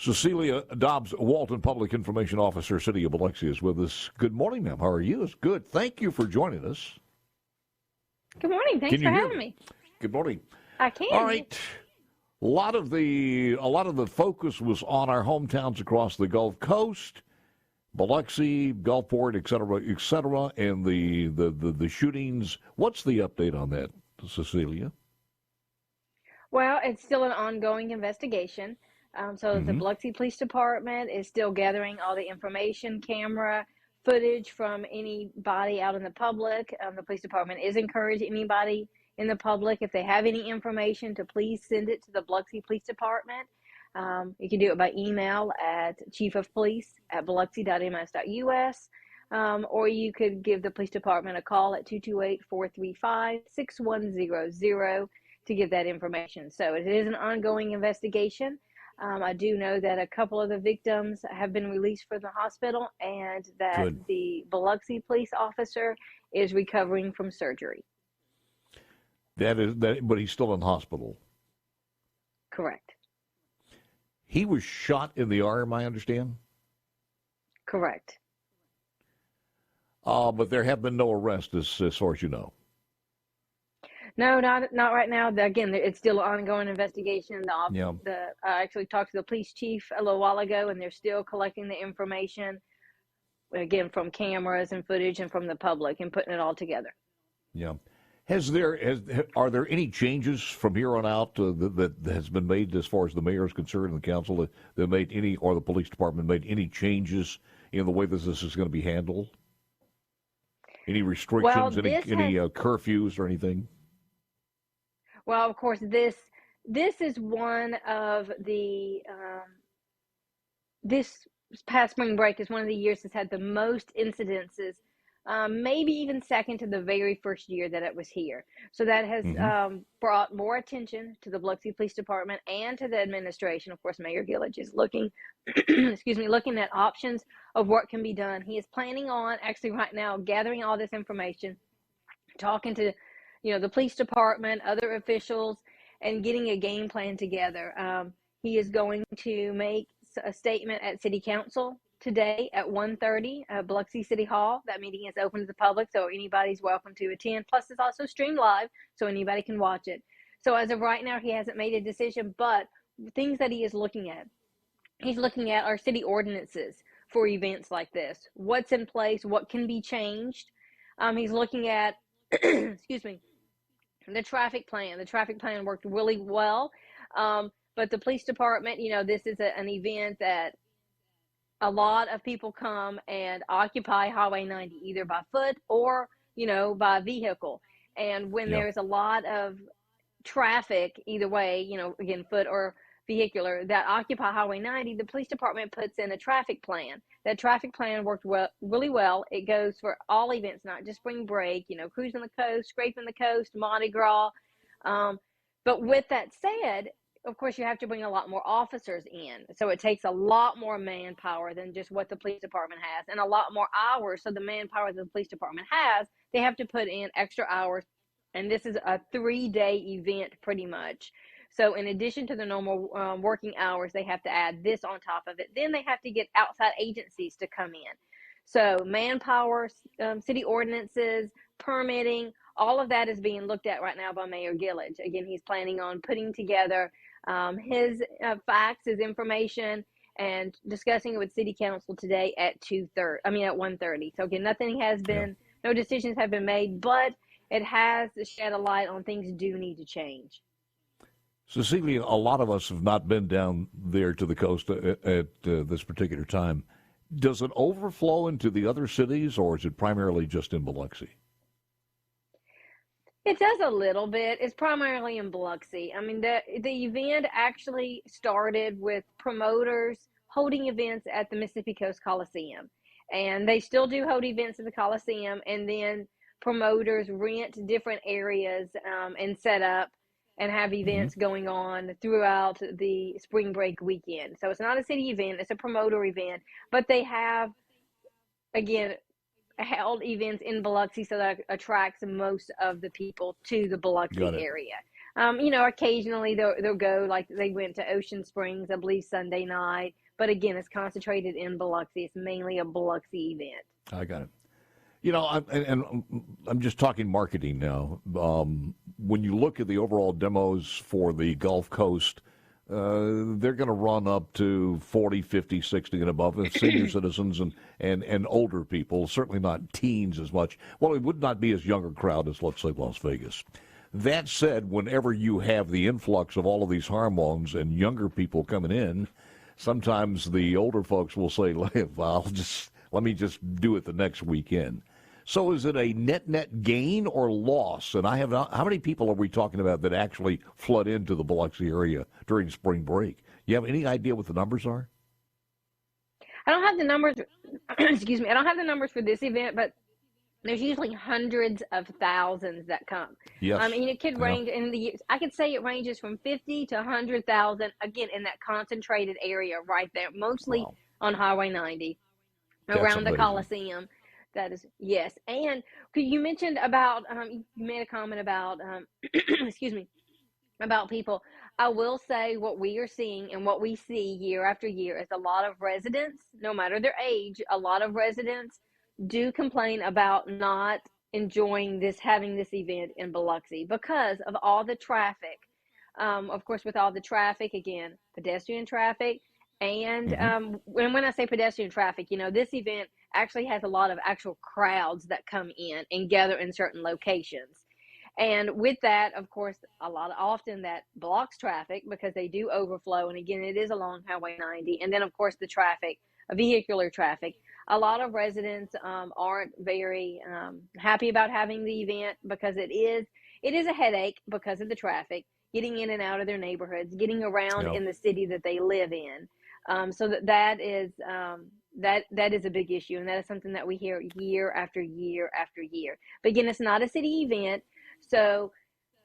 Cecilia Dobbs-Walton, Public Information Officer, City of Biloxi, is with us. Good morning, ma'am. How are you? It's good. Thank you for joining us. Good morning. Thanks for having me. Good morning. I can. All right. A lot of the focus was on our hometowns across the Gulf Coast, Biloxi, Gulfport, et cetera, and the shootings. What's the update on that, Cecilia? Well, it's still an ongoing investigation. The Biloxi Police Department is still gathering all the information, camera footage from anybody out in the public. The police department is encouraging anybody in the public, if they have any information, to please send it to the Biloxi Police Department. You can do it by email at chiefofpolice@biloxi.ms.us, or you could give the police department a call at 228-435-6100 to give that information. So it is an ongoing investigation. I do know that a couple of the victims have been released from the hospital, and that the Biloxi police officer is recovering from surgery. But he's still in hospital. Correct. He was shot in the arm, I understand? Correct. But there have been no arrests, as far as you know. No, not right now. Again, it's still an ongoing investigation. I actually talked to the police chief a little while ago, and they're still collecting the information, again, from cameras and footage and from the public, and putting it all together. Yeah. Are there any changes from here on out that has been made as far as the mayor is concerned and the council that made any, or the police department made any changes in the way that this is going to be handled? Any restrictions, any curfews or anything? Well, of course, this is one of the this past spring break is one of the years that's had the most incidences, maybe even second to the very first year that it was here. So that has brought more attention to the Biloxi Police Department and to the administration. Of course, Mayor Gillage is looking at options of what can be done. He is planning on, actually right now, gathering all this information, talking to the police department, other officials, and getting a game plan together. He is going to make a statement at City Council today at 1:30 at Biloxi City Hall. That meeting is open to the public, so anybody's welcome to attend. Plus, it's also streamed live, so anybody can watch it. So as of right now, he hasn't made a decision, but things that he is looking at, he's looking at our city ordinances for events like this. What's in place? What can be changed? He's looking at, the traffic plan. The traffic plan worked really well, but the police department, this is an event that a lot of people come and occupy Highway 90, either by foot or, by vehicle. And when there's a lot of traffic, either way, again, foot or vehicular, that occupy Highway 90, the police department puts in a traffic plan. That traffic plan worked really well. It goes for all events, not just spring break, cruising the coast, scraping the coast, Mardi Gras. But with that said, of course, you have to bring a lot more officers in. So it takes a lot more manpower than just what the police department has, and a lot more hours. So the manpower that the police department has, they have to put in extra hours. And this is a 3-day event pretty much. So in addition to the normal working hours, they have to add this on top of it. Then they have to get outside agencies to come in. So manpower, city ordinances, permitting, all of that is being looked at right now by Mayor Gillage. Again, he's planning on putting together his facts, his information, and discussing it with City Council today at 1:30. So again, no decisions have been made, but it has shed a light on things do need to change. Cecilia, a lot of us have not been down there to the coast at this particular time. Does it overflow into the other cities, or is it primarily just in Biloxi? It does a little bit. It's primarily in Biloxi. I mean, the event actually started with promoters holding events at the Mississippi Coast Coliseum. And they still do hold events at the Coliseum, and then promoters rent different areas and set up and have events going on throughout the spring break weekend. So it's not a city event, it's a promoter event, but they have, again, held events in Biloxi, so that attracts most of the people to the Biloxi area. Occasionally they'll go, like they went to Ocean Springs, I believe, Sunday night. But again, it's concentrated in Biloxi. It's mainly a Biloxi event. I got it. I'm just talking marketing now. When you look at the overall demos for the Gulf Coast, they're going to run up to 40, 50, 60 and above, senior citizens and older people, certainly not teens as much. Well, it would not be as younger crowd as, let's say, Las Vegas. That said, whenever you have the influx of all of these hormones and younger people coming in, sometimes the older folks will say, well, let me just do it the next weekend. So is it a net gain or loss? And how many people are we talking about that actually flood into the Biloxi area during spring break? You have any idea what the numbers are? I don't have the numbers. Excuse me. I don't have the numbers for this event, but there's usually hundreds of thousands that come. Yes. It could range I could say it ranges from 50 to 100,000, again, in that concentrated area right there, mostly on Highway 90, around the Coliseum. That is, yes. And you mentioned about, you made a comment about, excuse me, about people. I will say what we are seeing and what we see year after year is a lot of residents, no matter their age, a lot of residents do complain about not enjoying having this event in Biloxi because of all the traffic. Of course, with all the traffic, again, pedestrian traffic. And when I say pedestrian traffic, this event actually has a lot of actual crowds that come in and gather in certain locations. And with that, of course, often that blocks traffic because they do overflow. And again, it is along Highway 90. And then, of course, the traffic, vehicular traffic. A lot of residents aren't very happy about having the event because it is a headache because of the traffic, getting in and out of their neighborhoods, getting around in the city that they live in. So that is a big issue, and that is something that we hear year after year after year. But again, it's not a city event, so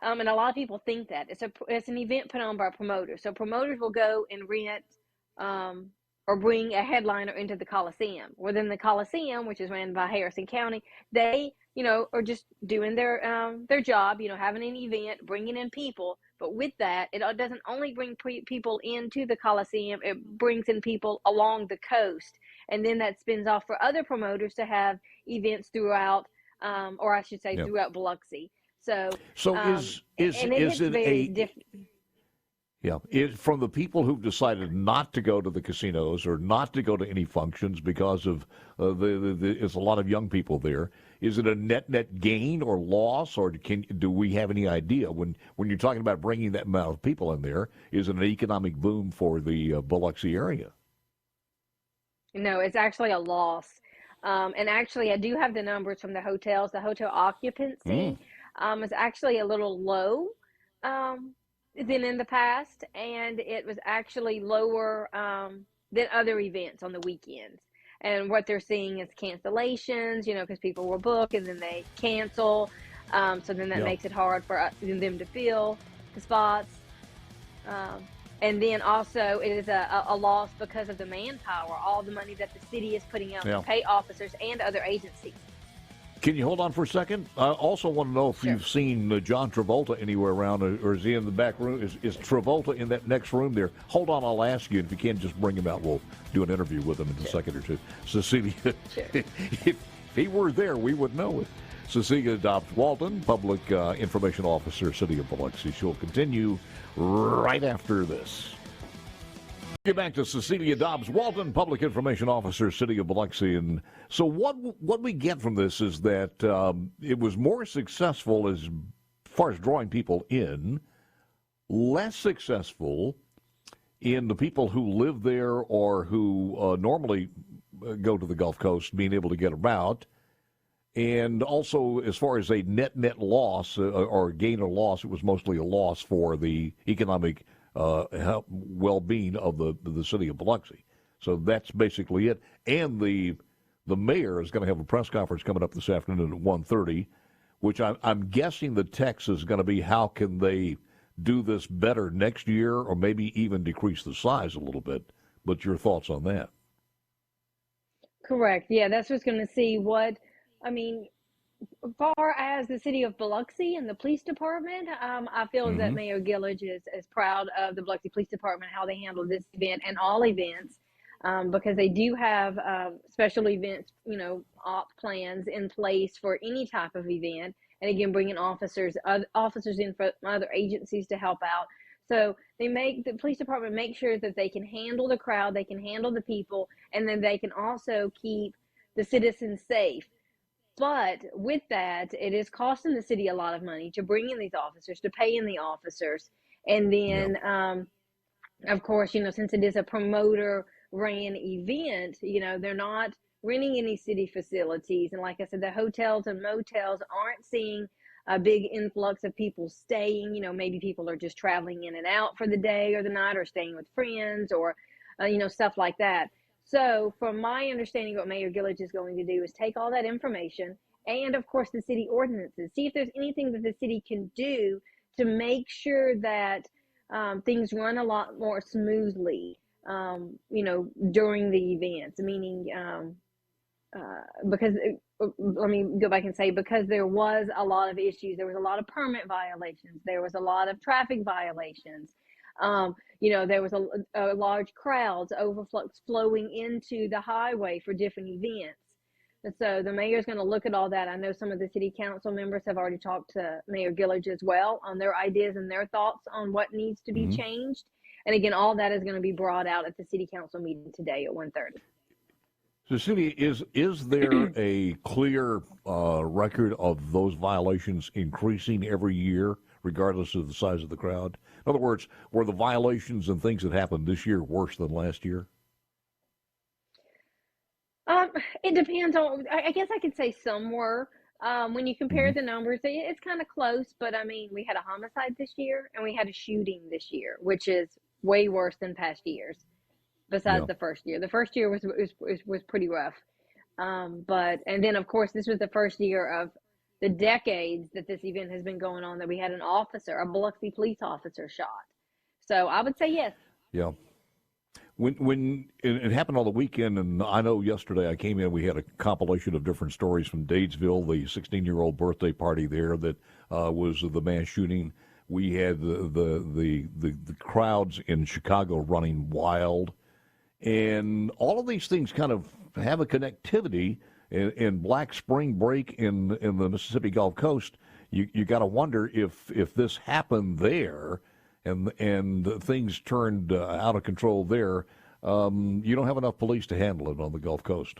and a lot of people think that it's an event put on by promoters. So promoters will go and rent or bring a headliner into the Coliseum. Within the Coliseum, which is ran by Harrison County, they are just doing their job, having an event, bringing in people. But with that, it doesn't only bring people into the Coliseum, it brings in people along the coast. And then that spins off for other promoters to have events throughout, or I should say throughout Biloxi. So is it very different? Yeah, from the people who've decided not to go to the casinos or not to go to any functions because of there's a lot of young people there. Is it a net gain or loss, or do we have any idea when you're talking about bringing that amount of people in there? Is it an economic boom for the Biloxi area? No, it's actually a loss. And actually, I do have the numbers from the hotels. The hotel occupancy is actually a little low than in the past, and it was actually lower than other events on the weekends. And what they're seeing is cancellations, because people will book and then they cancel. So then that makes it hard for them to fill the spots. And then also it is a loss because of the manpower, all the money that the city is putting out to pay officers and other agencies. Can you hold on for a second? I also want to know if you've seen John Travolta anywhere around, or is he in the back room? Is Travolta in that next room there? Hold on, I'll ask you. If you can, just bring him out. We'll do an interview with him in a second or two. Cecilia, if he were there, we would know it. Cecilia Dobbs-Walton, Public Information Officer, City of Biloxi. She'll continue right after this. Get back to Cecilia Dobbs-Walton, Public Information Officer, City of Biloxi. And so what we get from this is that it was more successful as far as drawing people in, less successful in the people who live there or who normally go to the Gulf Coast, being able to get about. And also, as far as a net loss or gain or loss, it was mostly a loss for the economic well-being of the city of Biloxi. So that's basically it. And the mayor is going to have a press conference coming up this afternoon at 1:30, which I'm guessing the text is going to be how can they do this better next year, or maybe even decrease the size a little bit. But your thoughts on that? Correct. Yeah, that's what's going to see far as the city of Biloxi and the police department, I feel that Hmm. Mayor Gillage is proud of the Biloxi Police Department, how they handle this event and all events, because they do have special events, op plans in place for any type of event. And again, bringing officers in from other agencies to help out. So the police department make sure that they can handle the crowd, they can handle the people, and then they can also keep the citizens safe. But with that, it is costing the city a lot of money to bring in these officers, to pay in the officers. And Yeah. then, of course, since it is a promoter ran event, they're not renting any city facilities. And like I said, the hotels and motels aren't seeing a big influx of people staying. Maybe people are just traveling in and out for the day or the night, or staying with friends, or, stuff like that. So, from my understanding, what Mayor Gillage is going to do is take all that information and, of course, the city ordinances, see if there's anything that the city can do to make sure that things run a lot more smoothly, during the events. Meaning, because let me go back and say, because there was a lot of issues, there was a lot of permit violations, there was a lot of traffic violations. There was a large crowds flowing into the highway for different events. And so the mayor's going to look at all that. I know some of the city council members have already talked to Mayor Gillage as well on their ideas and their thoughts on what needs to be Hmm. changed. And again, all that is going to be brought out at the city council meeting today at 1:30. Cecilia, is there a clear record of those violations increasing every year, regardless of the size of the crowd? In other words, were the violations and things that happened this year worse than last year? Um, it depends on. I guess I could say some were. When you compare Hmm. the numbers, it's kind of close. But I mean, we had a homicide this year, and we had a shooting this year, which is way worse than past years. Besides Yeah. the first year, the first year was pretty rough. But and then of course this was the first year of the decades that this event has been going on, that we had a Biloxi police officer shot. So I would say yes. Yeah. When it happened on the weekend, and I know yesterday I came in, we had a compilation of different stories from Datesville, the 16-year-old birthday party there that was the mass shooting. We had the crowds in Chicago running wild, and all of these things kind of have a connectivity. In Black Spring Break in the Mississippi Gulf Coast, you got to wonder if this happened there, and things turned out of control there. You don't have enough police to handle it on the Gulf Coast.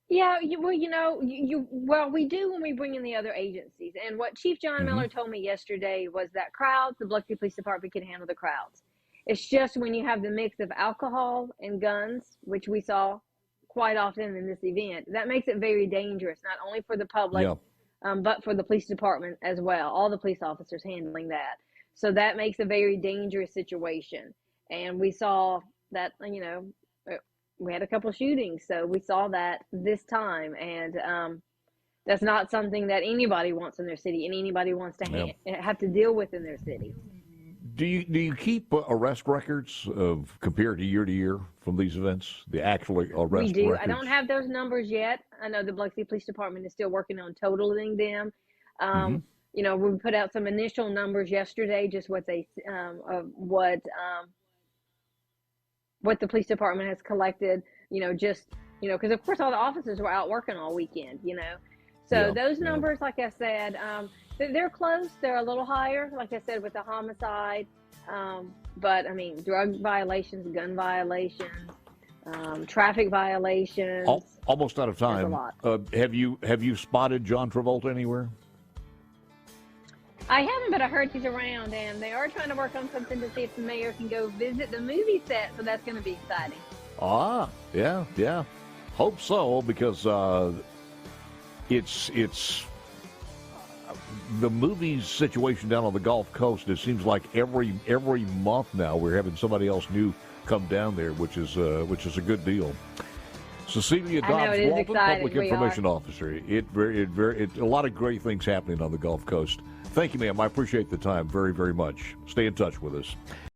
Yeah, well, we do when we bring in the other agencies. And what Chief John Hmm. Miller told me yesterday was that crowds, the Biloxi Police Department can handle the crowds. It's just when you have the mix of alcohol and guns, which we saw quite often in this event, that makes it very dangerous, not only for the public, Yeah. but for the police department as well. All the police officers handling that. So that makes a very dangerous situation. And we saw that, we had a couple shootings, so we saw that this time, and that's not something that anybody wants in their city, and anybody wants to Yeah. have to deal with in their city. Do you keep arrest records of compared to year from these events? The actual We arrest do. I records. don't have those numbers yet. I know the Biloxi Police Department is still working on totaling them. Hmm. Um, we put out some initial numbers yesterday, just what they of what the police department has collected. Because of course all the officers were out working all weekend. So Yeah. those Yeah. numbers, like I said, they're close. They're a little higher, like I said, with the homicide. But I mean, drug violations, gun violations, traffic violations. Almost out of There's a time. lot. Have you spotted John Travolta anywhere? I haven't, but I heard he's around, and they are trying to work on something to see if the mayor can go visit the movie set. So that's going to be exciting. Ah, yeah, yeah. Hope so, because it's the movies situation down on the Gulf Coast. It seems like every month now we're having somebody else new come down there, which is a good deal. Cecilia I know, it is Dobbs-Walton, exciting. Public We Information Officer. A lot of great things happening on the Gulf Coast. Thank you, ma'am. I appreciate the time very, very much. Stay in touch with us.